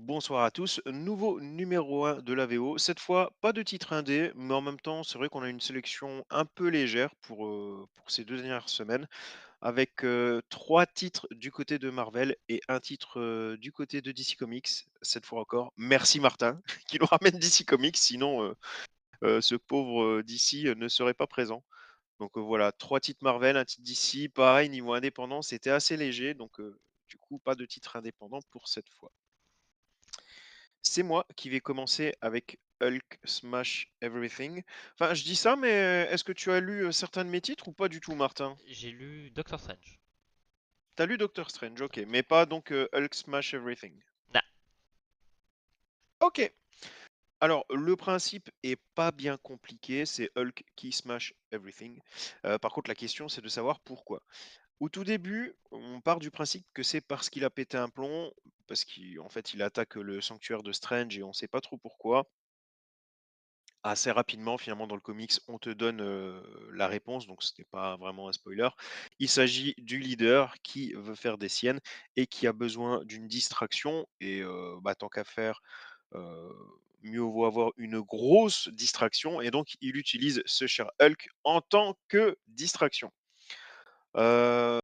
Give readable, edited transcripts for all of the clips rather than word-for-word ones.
Bonsoir à tous. Nouveau numéro 1 de la VO. Cette fois, pas de titre indé, mais en même temps, c'est vrai qu'on a une sélection un peu légère pour ces 2 dernières semaines, avec 3 titres du côté de Marvel et un titre du côté de DC Comics, cette fois encore. Merci Martin, qui nous ramène DC Comics, sinon ce pauvre DC ne serait pas présent. Donc voilà, 3 titres Marvel, un titre DC. Pareil, niveau indépendant, c'était assez léger, donc du coup, pas de titre indépendant pour cette fois. C'est moi qui vais commencer avec Hulk Smash Everything. Enfin, je dis ça, mais est-ce que tu as lu certains de mes titres ou pas du tout, Martin? J'ai lu Doctor Strange. T'as lu Doctor Strange, ok, Doctor mais pas donc Hulk Smash Everything. Nah, Ok. Alors, le principe est pas bien compliqué, c'est Hulk qui smash everything. Par contre, la question, c'est de savoir pourquoi. Au tout début, on part du principe que c'est parce qu'il a pété un plomb, parce qu'en fait, il attaque le sanctuaire de Strange et on sait pas trop pourquoi. Assez rapidement, finalement, dans le comics, on te donne, la réponse, donc ce n'est pas vraiment un spoiler. Il s'agit du leader qui veut faire des siennes et qui a besoin d'une distraction et bah, tant qu'à faire, heu, mieux vaut avoir une grosse distraction et donc il utilise ce cher Hulk en tant que distraction. Heu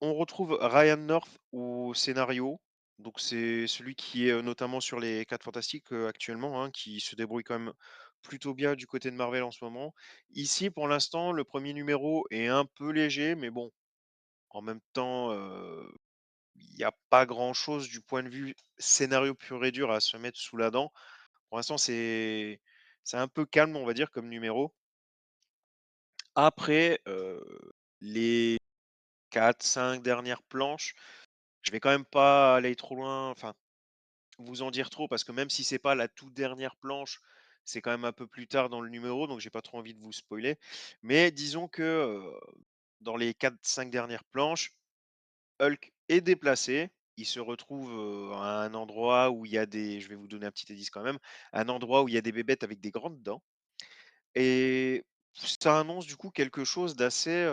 On retrouve Ryan North au scénario. Donc c'est celui qui est, notamment sur les 4 Fantastiques, actuellement, hein, qui se débrouille quand même plutôt bien du côté de Marvel en ce moment. Ici, pour l'instant, le premier numéro est un peu léger, mais bon, en même temps, il y a pas grand-chose du point de vue scénario pur et dur à se mettre sous la dent. Pour l'instant, c'est un peu calme, on va dire, comme numéro. Après, les 4, 5 dernières planches, je vais quand même pas aller trop loin, enfin, vous en dire trop parce que même si c'est pas la toute dernière planche, c'est quand même un peu plus tard dans le numéro, donc j'ai pas trop envie de vous spoiler. Mais disons que, dans les 4, 5 dernières planches, Hulk est déplacé. Il se retrouve, à un endroit où il y a des je vais vous donner un petit indice quand même, un endroit où il y a des bébêtes avec des grandes dents et ça annonce du coup quelque chose d'assez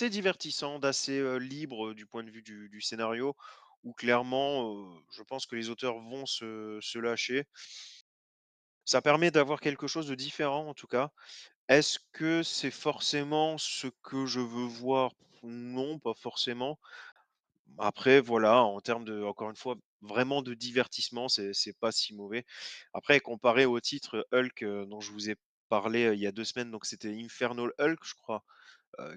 divertissant, d'assez, libre, du point de vue du scénario où clairement, je pense que les auteurs vont se lâcher. Ça permet d'avoir quelque chose de différent en tout cas. Est-ce que c'est forcément ce que je veux voir? Non, pas forcément. Après voilà, en termes de encore une fois, vraiment de divertissement, c'est pas si mauvais. Après comparé au titre Hulk, dont je vous ai parlé, il y a 2 semaines, donc c'était Infernal Hulk je crois,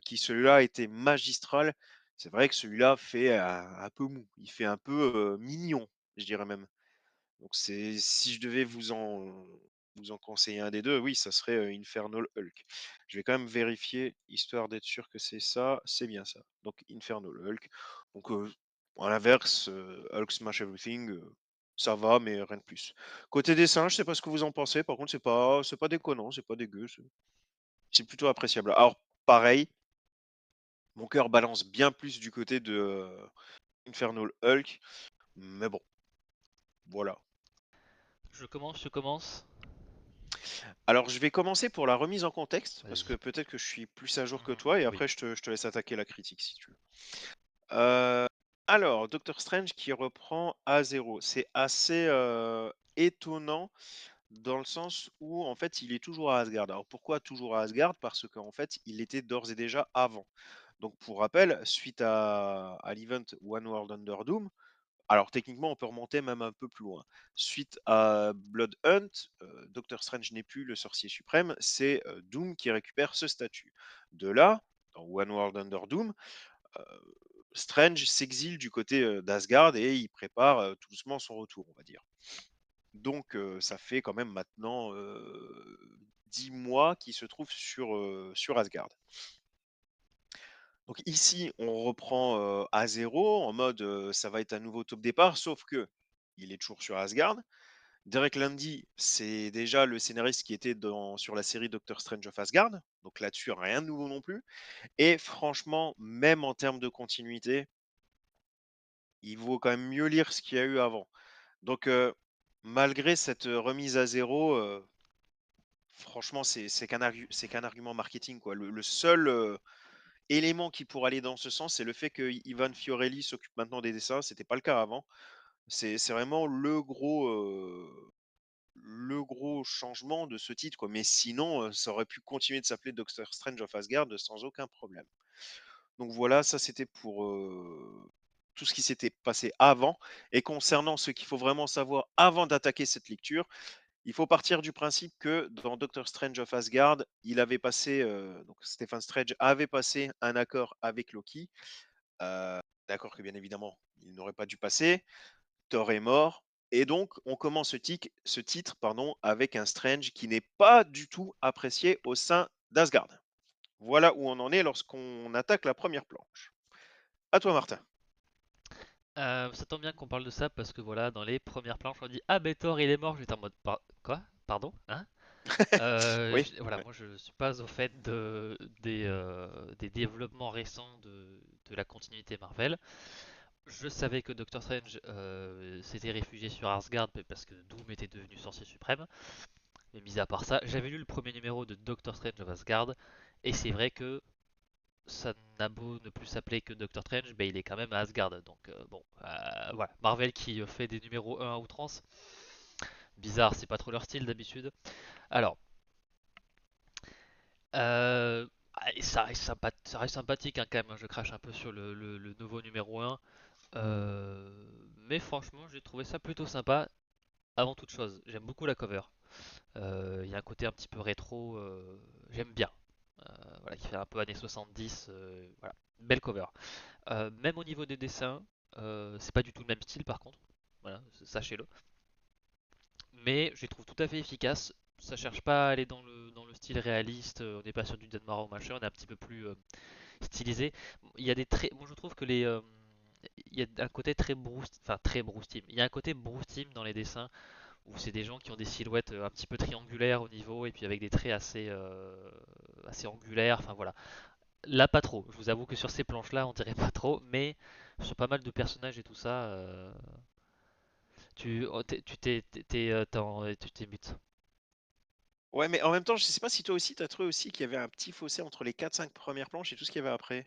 qui celui-là était magistral. C'est vrai que celui-là fait un peu mou, il fait un peu, mignon, je dirais même. Donc c'est si je devais vous en conseiller un des 2, oui, ça serait, Infernal Hulk. Je vais quand même vérifier, histoire d'être sûr que c'est ça, c'est bien ça. Donc Infernal Hulk. Donc, à l'inverse, Hulk Smash Everything, ça va, mais rien de plus. Côté dessin, je sais pas ce que vous en pensez, par contre c'est pas déconnant, c'est pas dégueu, c'est plutôt appréciable. Alors pareil, mon cœur balance bien plus du côté de, Infernal Hulk, mais bon, voilà. je commence. Alors, je vais commencer pour la remise en contexte, parce que Vas-y. peut-être que je suis plus à jour que toi, et Oui. après je te laisse attaquer la critique si tu veux. Euh, alors, Doctor Strange qui reprend à zéro. C'est assez étonnant dans le sens où, en fait, il est toujours à Asgard. Alors, pourquoi toujours à Asgard? Parce qu'en fait, il était d'ores et déjà avant. Donc, pour rappel, suite à l'event One World Under Doom, alors techniquement, on peut remonter même un peu plus loin. Suite à Blood Hunt, Doctor Strange n'est plus le sorcier suprême, c'est Doom qui récupère ce statut. De là, dans One World Under Doom, euh, Strange s'exile du côté d'Asgard et il prépare tout doucement son retour, on va dire. Donc ça fait quand même maintenant 10 mois qu'il se trouve sur Asgard. Donc ici, on reprend à zéro, en mode ça va être un nouveau top départ, sauf que il est toujours sur Asgard. Derek Landy, c'est déjà le scénariste qui était sur la série Doctor Strange of Asgard. Donc là-dessus, rien de nouveau non plus. Et franchement, même en termes de continuité, il vaut quand même mieux lire ce qu'il y a eu avant. Donc, malgré cette remise à zéro, franchement, c'est qu'un argument marketing, quoi. Le seul élément qui pourrait aller dans ce sens, c'est le fait que Ivan Fiorelli s'occupe maintenant des dessins. C'était pas le cas avant. C'est vraiment le gros changement de ce titre, quoi. Mais sinon, ça aurait pu continuer de s'appeler Doctor Strange of Asgard sans aucun problème. Donc voilà, ça c'était pour, tout ce qui s'était passé avant et concernant ce qu'il faut vraiment savoir avant d'attaquer cette lecture, il faut partir du principe que dans Doctor Strange of Asgard, il avait passé, donc Stephen Strange avait passé un accord avec Loki, accord que bien évidemment, il n'aurait pas dû passer. Thor est mort et donc on commence ce titre pardon, avec un Strange qui n'est pas du tout apprécié au sein d'Asgard. Voilà où on en est lorsqu'on attaque la première planche. À toi Martin. Ça tombe bien qu'on parle de ça parce que voilà, dans les premières planches, on dit ah ben Thor il est mort. J'étais en mode quoi? Pardon? Hein? Oui, Voilà, ouais. moi je suis pas au fait des développements récents de la continuité Marvel. Je savais que Doctor Strange s'était réfugié sur Asgard parce que Doom était devenu sorcier suprême. Mais mis à part ça, j'avais lu le premier numéro de Doctor Strange of Asgard et c'est vrai que ça n'a beau ne plus s'appeler que Doctor Strange, ben il est quand même à Asgard. Donc bon, voilà. Marvel qui fait des numéros 1 à outrance. Bizarre, c'est pas trop leur style d'habitude. Alors, euh, ça reste sympathique hein, quand même. Je crache un peu sur le nouveau numéro 1. Mais franchement, j'ai trouvé ça plutôt sympa. Avant toute chose, j'aime beaucoup la cover. Il y a un côté un petit peu rétro, j'aime bien. Voilà, qui fait un peu années 70. Voilà, belle cover. Même au niveau des dessins, c'est pas du tout le même style par contre. Voilà, sachez-le. Mais je les trouve tout à fait efficaces. Ça cherche pas à aller dans le style réaliste. On n'est pas sur du Deadmau5 ou machin. On est un petit peu plus stylisé. Il y a des traits. Moi je trouve que il y a un côté très Bruce, enfin très Bruce Timm. Il y a un côté Bruce Timm dans les dessins où c'est des gens qui ont des silhouettes un petit peu triangulaires au niveau et puis avec des traits assez angulaires. Enfin voilà. Là, pas trop. Je vous avoue que sur ces planches-là, on dirait pas trop, mais sur pas mal de personnages et tout ça, tu t'es mute. Ouais, mais en même temps, je sais pas si toi aussi, tu as trouvé aussi qu'il y avait un petit fossé entre les 4-5 premières planches et tout ce qu'il y avait après.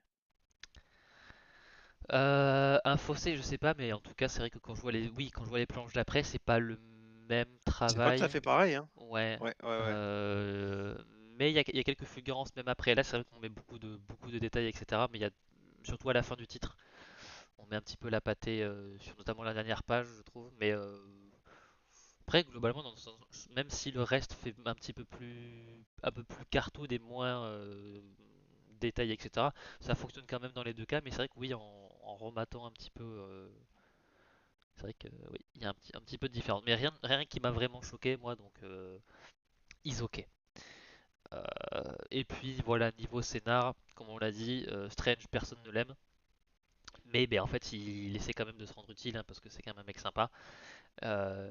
Un fossé, je sais pas, mais en tout cas, c'est vrai que quand je vois les planches d'après, c'est pas le même C'est pas tout à travail. fait pareil, hein. Ouais. Ouais, ouais, ouais. Euh, mais il y a quelques fulgurances même après. Là, c'est vrai qu'on met beaucoup de détails, etc. Mais il y a surtout à la fin du titre, on met un petit peu la pâtée sur notamment la dernière page, je trouve. Mais après, globalement, même si le reste fait un peu plus cartoon et moins détaillé, etc., ça fonctionne quand même dans les deux cas. Mais c'est vrai que oui, en rematant un petit peu, c'est vrai que oui, il y a un petit peu de différence. Mais rien qui m'a vraiment choqué, moi, donc is ok. Et puis voilà, niveau scénar, comme on l'a dit, Strange, personne ne l'aime. Mais ben, en fait, il essaie quand même de se rendre utile hein, parce que c'est quand même un mec sympa.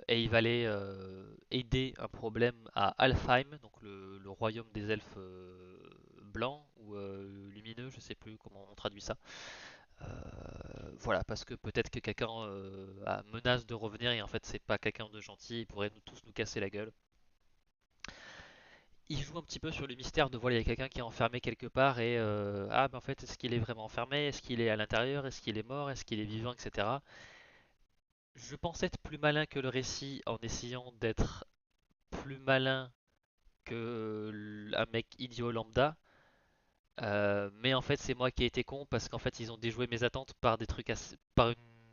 Et il va aller aider un problème à Alfheim, donc le royaume des elfes blancs ou lumineux, je sais plus comment on traduit ça. Euh, voilà, parce que peut-être que quelqu'un menace de revenir et en fait c'est pas quelqu'un de gentil, il pourrait tous nous casser la gueule. Il joue un petit peu sur le mystère de voilà, il y a quelqu'un qui est enfermé quelque part et ah ben en fait est-ce qu'il est vraiment enfermé, est-ce qu'il est à l'intérieur, est-ce qu'il est mort, est-ce qu'il est vivant, etc. Je pense être plus malin que le récit en essayant d'être plus malin que un mec idiot lambda. Mais en fait, c'est moi qui ai été con parce qu'en fait, ils ont déjoué mes attentes par un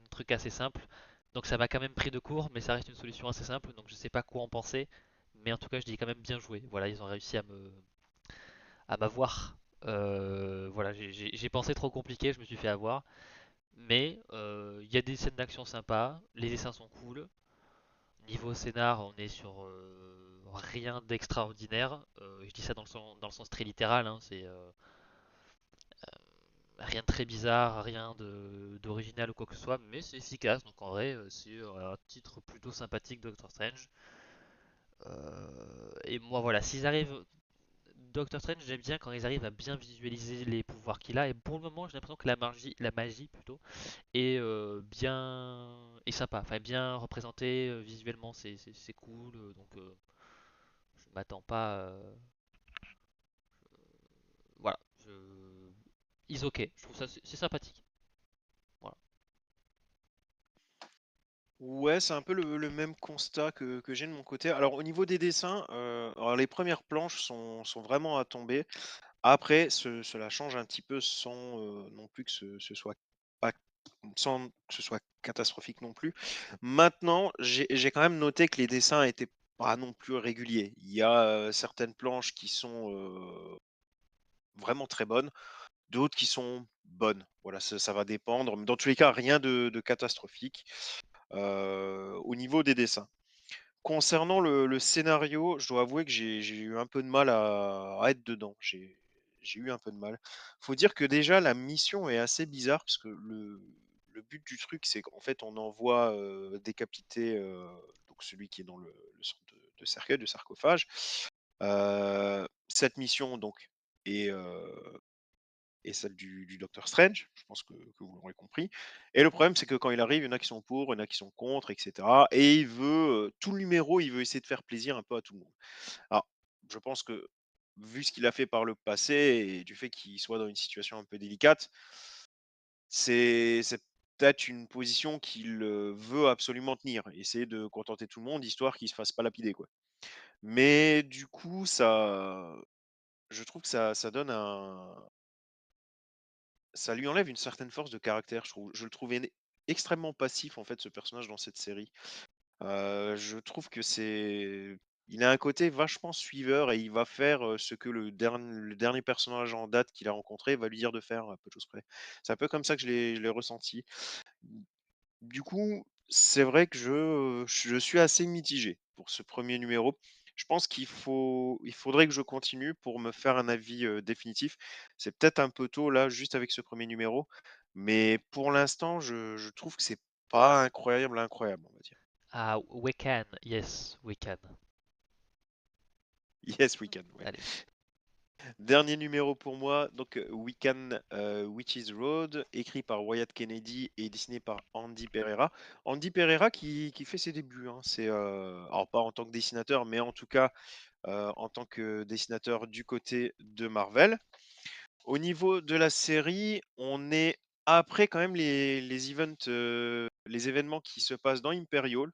truc assez simple. Donc ça m'a quand même pris de court, mais ça reste une solution assez simple. Donc je sais pas quoi en penser. Mais en tout cas, je dis quand même bien joué. Voilà, ils ont réussi à m'avoir. Voilà, j'ai pensé trop compliqué, je me suis fait avoir. Mais il y a des scènes d'action sympas, les dessins sont cool. Niveau scénar, on est sur rien d'extraordinaire. Je dis ça dans le sens très littéral, hein, c'est rien de très bizarre, rien d'original ou quoi que ce soit, mais c'est efficace. Donc en vrai, c'est un titre plutôt sympathique Doctor Strange. Et moi voilà, s'ils arrivent, Doctor Strange, j'aime bien quand ils arrivent à bien visualiser les pouvoirs qu'il a. Et pour le moment, j'ai l'impression que la magie plutôt, est bien est sympa, enfin bien représentée visuellement, c'est cool. Donc je m'attends pas. Voilà, is ok. Je trouve ça c'est sympathique. Voilà. Ouais, c'est un peu le même constat que j'ai de mon côté. Alors au niveau des dessins, alors les premières planches sont vraiment à tomber. Après cela change un petit peu sans, non plus que ce soit pas sans que ce soit catastrophique non plus. Maintenant, j'ai quand même noté que les dessins étaient pas non plus réguliers. Il y a, certaines planches qui sont, vraiment très bonnes, d'autres qui sont bonnes. Voilà, ça va dépendre, mais dans tous les cas, rien de catastrophique, au niveau des dessins. Concernant le scénario, je dois avouer que j'ai eu un peu de mal à être dedans. J'ai eu un peu de mal. Faut dire que déjà la mission est assez bizarre parce que le but du truc, c'est qu'en fait on envoie, décapiter, donc celui qui est dans le sorte de cercueil, de sarcophage. Cette mission donc est, et celle du Docteur Strange, je pense que vous l'aurez compris. Et le problème, c'est que quand il arrive, il y en a qui sont pour, il y en a qui sont contre, et cetera. Et il veut, tout le numéro, il veut essayer de faire plaisir un peu à tout le monde. Alors, je pense que, vu ce qu'il a fait par le passé et du fait qu'il soit dans une situation un peu délicate, c'est peut-être une position qu'il, veut absolument tenir. Essayer de contenter tout le monde, histoire qu'il se fasse pas lapider, quoi. Mais du coup, ça je trouve que ça donne un ça lui enlève une certaine force de caractère, je trouve. Je le trouvais extrêmement passif, en fait, ce personnage dans cette série. Je trouve que c'est il a un côté vachement suiveur et il va faire, ce que le dernier personnage en date qu'il a rencontré va lui dire de faire, à peu de choses près. C'est un peu comme ça que je l'ai ressenti. Du coup, c'est vrai que je suis assez mitigé pour ce premier numéro. Je pense il faudrait que je continue pour me faire un avis, définitif. C'est peut-être un peu tôt là, juste avec ce premier numéro, mais pour l'instant, je trouve que c'est pas incroyable, incroyable, on va dire. Ah, we can, yes, we can. Yes, we can, ouais. Allez. Dernier numéro pour moi, donc We Can, Witches Road, écrit par Wyatt Kennedy et dessiné par Andy Pereira. Andy Pereira qui fait ses débuts, hein. C'est, alors pas en tant que dessinateur, mais en tout cas, en tant que dessinateur du côté de Marvel. Au niveau de la série, on est après quand même les événements qui se passent dans Imperial.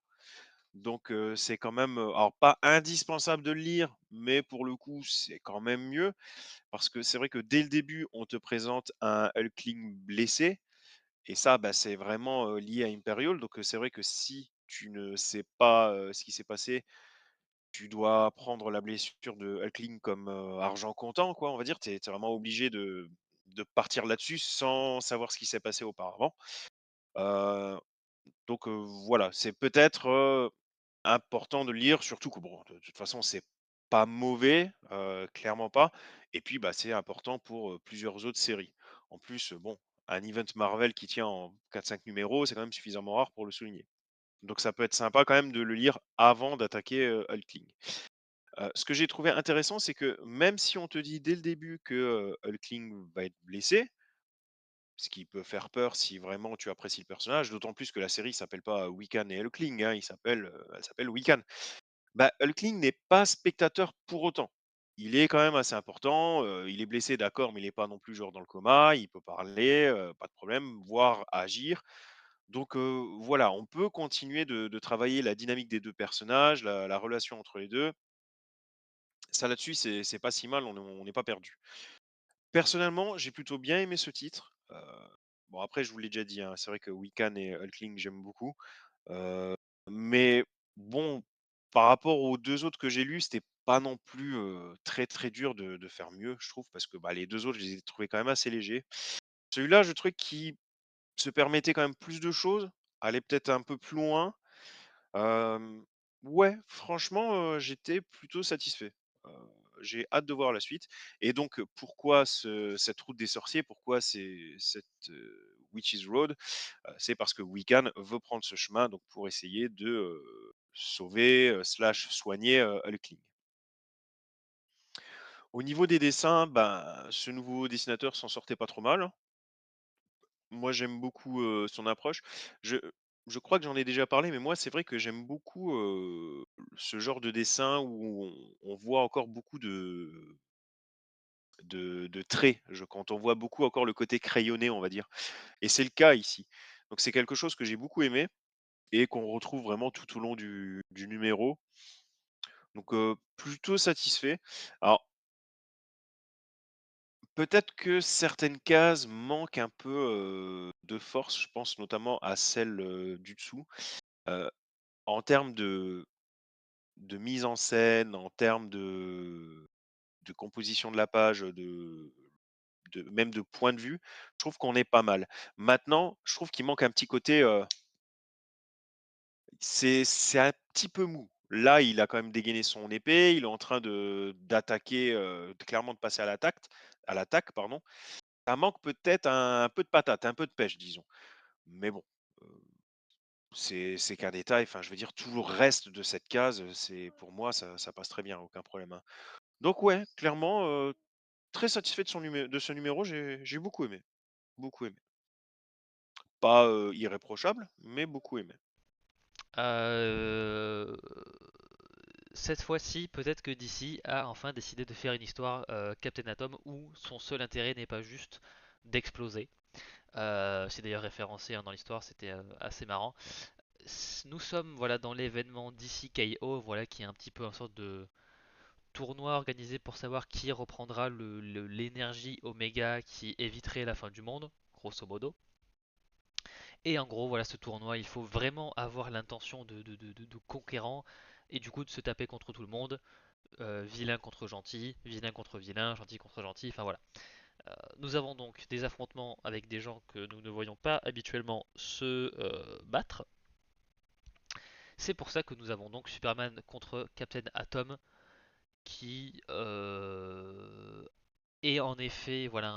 Donc c'est quand même, alors pas indispensable de le lire, mais pour le coup, c'est quand même mieux. Parce que c'est vrai que dès le début, on te présente un Hulkling blessé et ça, bah, c'est vraiment, lié à Imperial. Donc, c'est vrai que si tu ne sais pas, ce qui s'est passé, tu dois prendre la blessure de Hulkling comme, argent comptant, quoi, on va dire. Tu es vraiment obligé de partir là-dessus sans savoir ce qui s'est passé auparavant. Heu donc voilà, c'est peut-être, important de lire, surtout que bon, de toute façon, c'est pas mauvais, clairement pas et puis, bah, c'est important pour, plusieurs autres séries. En plus, bon, un event Marvel qui tient en 4-5 numéros, c'est quand même suffisamment rare pour le souligner. Donc ça peut être sympa quand même de le lire avant d'attaquer, Hulkling. Ce que j'ai trouvé intéressant, c'est que même si on te dit dès le début que, Hulkling va être blessé, ce qui peut faire peur si vraiment tu apprécies le personnage, d'autant plus que la série s'appelle pas Wiccan et Hulkling, hein, elle s'appelle Wiccan. Bah, Hulkling n'est pas spectateur pour autant. Il est quand même assez important, il est blessé d'accord, mais il est pas non plus genre dans le coma, il peut parler, pas de problème, voire agir. Donc voilà, on peut continuer de travailler la dynamique des 2 personnages, la relation entre les 2. Ça là-dessus, c'est pas si mal, on n'est pas perdu. Personnellement, j'ai plutôt bien aimé ce titre. Bon après je vous l'ai déjà dit, hein, c'est vrai que Wiccan et Hulkling, j'aime beaucoup. Heu, mais bon, par rapport aux 2 autres que j'ai lus, c'était pas non plus, très, très dur de faire mieux, je trouve, parce que, bah, les 2 autres, je les ai trouvés quand même assez légers. Celui-là, je trouvais qu'il se permettait quand même plus de choses, allait peut-être un peu plus loin. Hem, ouais, franchement, j'étais plutôt satisfait. Heu, j'ai hâte de voir la suite et donc pourquoi cette route des sorciers? Pourquoi cette, Witches Road? C'est parce que Wiccan veut prendre ce chemin donc pour essayer de, sauver, slash soigner, Hulkling. Au niveau des dessins, ben, ce nouveau dessinateur s'en sortait pas trop mal. Moi, j'aime beaucoup, son approche. Je je crois que j'en ai déjà parlé, mais moi, c'est vrai que j'aime beaucoup, ce genre de dessin où on voit encore beaucoup de traits. Quand on voit beaucoup encore le côté crayonné, on va dire et c'est le cas ici. Donc c'est quelque chose que j'ai beaucoup aimé et qu'on retrouve vraiment tout au long du numéro. Donc plutôt satisfait. Alors peut-être que certaines cases manquent un peu, de force, je pense notamment à celle, du dessous. Heu, En termes de mise en scène, en termes de composition de la page, de même de point de vue, je trouve qu'on est pas mal. Maintenant, je trouve qu'il manque un petit côté, c'est un petit peu mou. Là, il a quand même dégainé son épée, il est en train de d'attaquer, clairement de passer à l'attaque, pardon. Ça manque peut-être un peu de patate, un peu de pêche, disons. Mais bon, heu, c'est qu'un détail, enfin, je veux dire, tout le reste de cette case, c'est pour moi, ça passe très bien, aucun problème, hein. Donc ouais, clairement, très satisfait de ce numéro, j'ai beaucoup aimé, beaucoup aimé. Pas, irréprochable, mais beaucoup aimé. Euh, Cette fois-ci, peut-être que DC a enfin décidé de faire une histoire Captain Atom où son seul intérêt n'est pas juste d'exploser. C'est d'ailleurs référencé hein, dans l'histoire, c'était assez marrant. Nous sommes voilà dans l'événement DC KO, voilà qui est un petit peu une sorte de tournoi organisé pour savoir qui reprendra l'énergie Oméga qui éviterait la fin du monde, grosso modo. Et en gros, voilà, ce tournoi, il faut vraiment avoir l'intention de conquérant et du coup de se taper contre tout le monde, vilain contre gentil, vilain contre vilain, gentil contre gentil, enfin voilà. Nous avons donc des affrontements avec des gens que nous ne voyons pas habituellement se battre. C'est pour ça que nous avons donc Superman contre Captain Atom qui est en effet voilà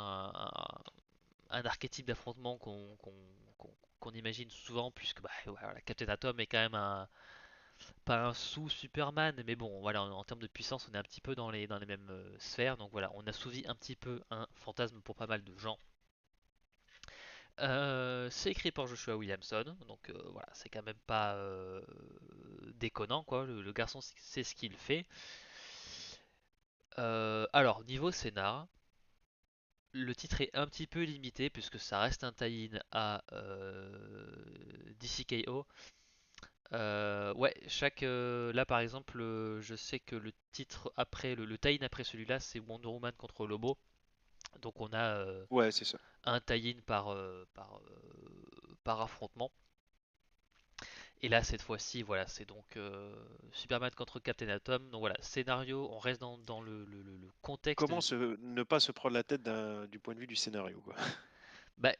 un archétype d'affrontement qu'on imagine souvent puisque bah, voilà, Captain Atom est quand même pas un sous-Superman mais bon voilà en termes de puissance on est un petit peu dans les mêmes sphères donc voilà on assouvit un petit peu un fantasme pour pas mal de gens. C'est écrit par Joshua Williamson, donc voilà, c'est quand même pas déconnant quoi. Le garçon sait ce qu'il fait. Alors niveau scénar, le titre est un petit peu limité puisque ça reste un tie-in à DCKO. Ouais, là par exemple, je sais que le titre après le tie-in après celui-là, c'est Wonder Woman contre Lobo. Donc on a Ouais, c'est ça. un tie-in par affrontement. Et là, cette fois-ci, voilà, c'est donc Superman contre Captain Atom. Donc voilà, scénario, on reste dans le contexte. Comment ne pas se prendre la tête du point de vue du scénario, quoi? Bah,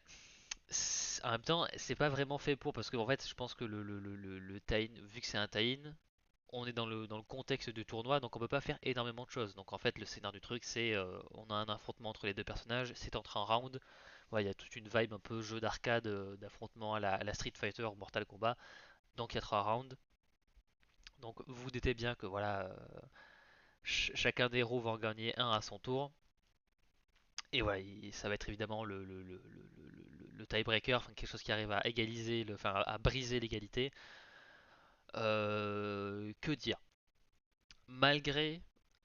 en même temps, c'est pas vraiment fait pour, parce qu'en fait, je pense que le tie-in, vu que c'est un tie-in, on est dans le contexte du tournoi, donc on peut pas faire énormément de choses. Donc en fait, le scénario du truc, c'est on a un affrontement entre les deux personnages, c'est entre un round. Ouais, il y a toute une vibe un peu jeu d'arcade, d'affrontement à la Street Fighter ou Mortal Kombat. Donc il y a 3 rounds. Donc vous vous doutez bien que voilà, chacun des héros va en gagner un à son tour. Et voilà, ça va être évidemment le tiebreaker, enfin, quelque chose qui arrive à égaliser, enfin à briser l'égalité. Que dire? Malgré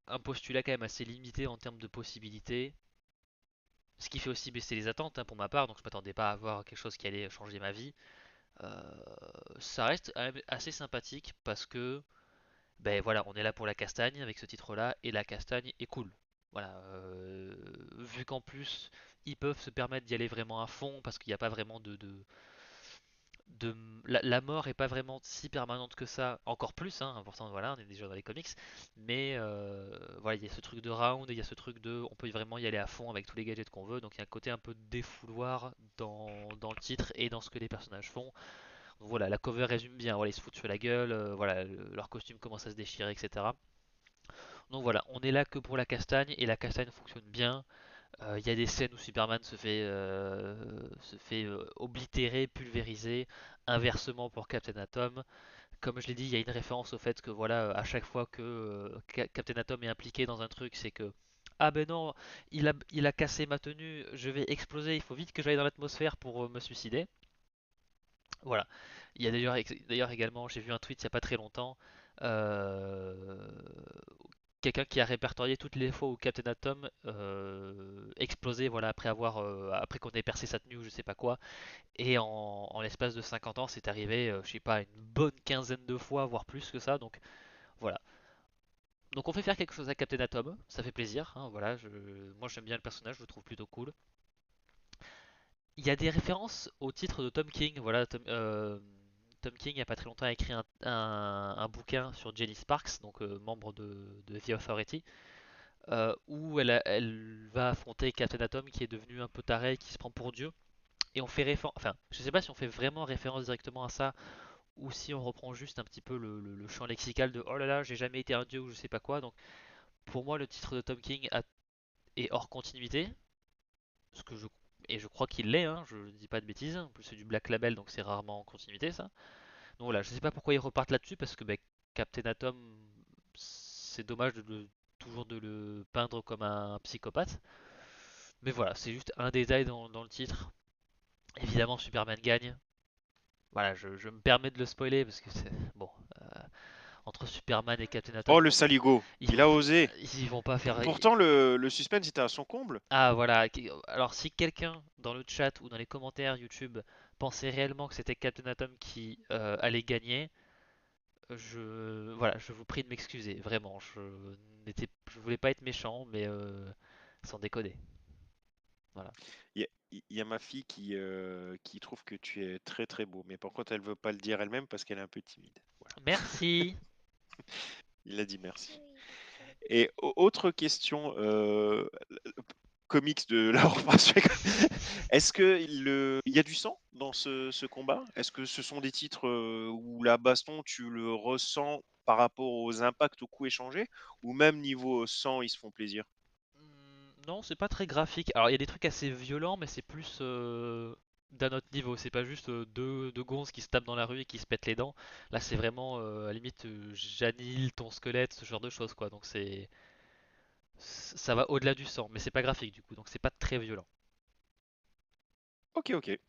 un postulat quand même assez limité en termes de possibilités, ce qui fait aussi baisser les attentes hein, pour ma part, donc je m'attendais pas à avoir quelque chose qui allait changer ma vie. Euh, Ça reste quand même assez sympathique parce que ben voilà, on est là pour la castagne avec ce titre-là, et la castagne est cool. Voilà, vu qu'en plus ils peuvent se permettre d'y aller vraiment à fond parce qu'il n'y a pas vraiment de la mort est pas vraiment si permanente que ça, encore plus, hein, pourtant voilà, on est déjà dans les comics, mais voilà, il y a ce truc de round, il y a ce truc de, on peut vraiment y aller à fond avec tous les gadgets qu'on veut, donc il y a un côté un peu défouloir dans le titre et dans ce que les personnages font. Donc voilà, la cover résume bien, voilà, ils se foutent sur la gueule, voilà, leur costume commence à se déchirer, etc. Donc voilà, on est là que pour la castagne et la castagne fonctionne bien. Il y a des scènes où Superman se fait oblitérer, pulvériser. Inversement pour Captain Atom. Comme je l'ai dit, il y a une référence au fait que voilà, à chaque fois que Captain Atom est impliqué dans un truc, c'est que ah ben non, il a cassé ma tenue, je vais exploser, il faut vite que j'aille dans l'atmosphère pour me suicider. Voilà. Il y a d'ailleurs également, j'ai vu un tweet il n'y a pas très longtemps, euh, quelqu'un qui a répertorié toutes les fois où Captain Atom explosait, voilà, après qu'on ait percé sa tenue ou je sais pas quoi. Et en l'espace de 50 ans, c'est arrivé, je sais pas, une bonne quinzaine de fois, voire plus que ça. Donc voilà. Donc on fait faire quelque chose à Captain Atom, ça fait plaisir, hein, voilà. Moi j'aime bien le personnage, je le trouve plutôt cool. Il y a des références au titre de Tom King, voilà. Tom King, il n'y a pas très longtemps, a écrit un bouquin sur Jenny Sparks, donc membre de The Authority, où elle va affronter Captain Atom qui est devenu un peu taré, qui se prend pour Dieu. Et on fait référence, enfin, je sais pas si on fait vraiment référence directement à ça, ou si on reprend juste un petit peu le champ lexical de oh là là, j'ai jamais été un dieu ou je sais pas quoi. Donc pour moi, le titre de Tom King est hors continuité, ce que je, et je crois qu'il l'est, hein, je dis pas de bêtises. En plus, c'est du Black Label, donc c'est rarement en continuité ça. Donc voilà, je sais pas pourquoi ils repartent là-dessus, parce que Captain Atom, c'est dommage toujours de le peindre comme un psychopathe. Mais voilà, c'est juste un détail dans le titre. Évidemment, Superman gagne. Voilà, je me permets de le spoiler parce que c'est bon. Entre Superman et Captain Atom, Oh, le saligo, ils il vont, a osé. ils vont pas faire. Pourtant, le suspense était à son comble. Ah voilà. Alors si quelqu'un dans le chat ou dans les commentaires YouTube pensait réellement que c'était Captain Atom qui allait gagner, je vous prie de m'excuser. Vraiment, je voulais pas être méchant, mais sans déconner. Voilà. Il y a ma fille qui trouve que tu es très très beau, mais par contre, elle veut pas le dire elle-même parce qu'elle est un peu timide. Voilà, Merci. il a dit merci. Et autre question, comics de la est-ce que il y a du sang dans ce combat? Est-ce que ce sont des titres où la baston, tu le ressens par rapport aux impacts, aux coups échangés? Ou même niveau sang, ils se font plaisir? Non, c'est pas très graphique. Alors, il y a des trucs assez violents, mais c'est plus d'un autre niveau. C'est pas juste deux gonzes qui se tapent dans la rue et qui se pètent les dents. Là, c'est vraiment, à la limite, j'annihile ton squelette, ce genre de choses, quoi. Donc, ça va au-delà du sang, mais c'est pas graphique, du coup. Donc, c'est pas très violent. Ok, ok.